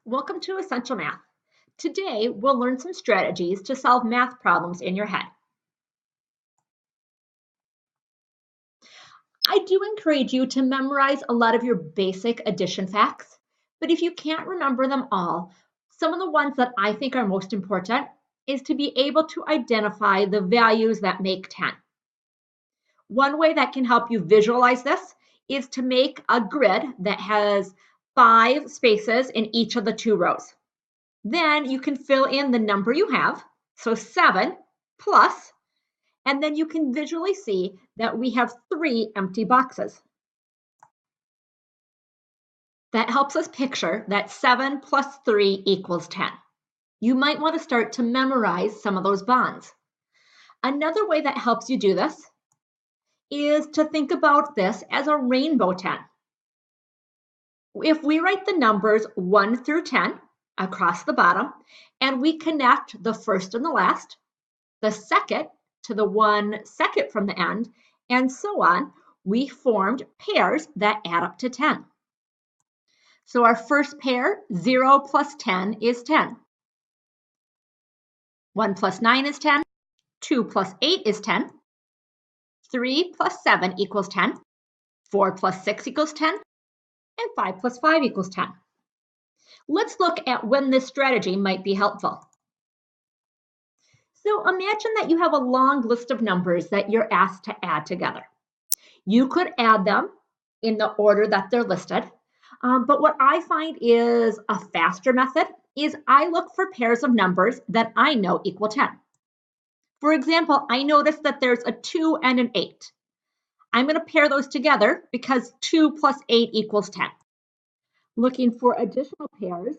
Welcome to Essential Math. Today, we'll learn some strategies to solve math problems in your head. I do encourage you to memorize a lot of your basic addition facts, but if you can't remember them all, some of the ones that I think are most important is to be able to identify the values that make 10. One way that can help you visualize this is to make a grid that has 5 spaces in each of the 2 rows. Then you can fill in the number you have, so 7 plus, and then you can visually see that we have 3 empty boxes. That helps us picture that 7 plus 3 equals 10. You might want to start to memorize some of those bonds. Another way that helps you do this is to think about this as a rainbow 10. If we write the numbers 1 through 10, across the bottom, and we connect the first and the last, the second to the one second from the end, and so on, we formed pairs that add up to 10. So our first pair, 0 plus 10 is 10. 1 plus 9 is 10. 2 plus 8 is 10. 3 plus 7 equals 10. 4 plus 6 equals 10. And 5 plus 5 equals 10. Let's look at when this strategy might be helpful. So imagine that you have a long list of numbers that you're asked to add together. You could add them in the order that they're listed, but what I find is a faster method is I look for pairs of numbers that I know equal 10. For example, I noticed that there's a 2 and an 8. I'm going to pair those together because 2 plus 8 equals 10. Looking for additional pairs,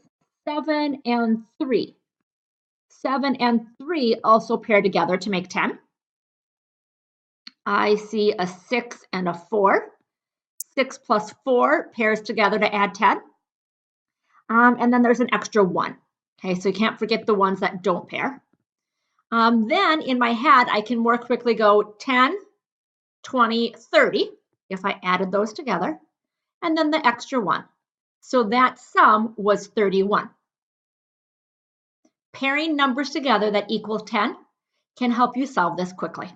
7 and 3. 7 and 3 also pair together to make 10. I see a 6 and a 4. 6 plus 4 pairs together to add 10. And then there's an extra 1. Okay, so you can't forget the ones that don't pair. Then in my head, I can more quickly go 10, 20, 30 if I added those together, and then the extra 1. So that sum was 31. Pairing numbers together that equal 10 can help you solve this quickly.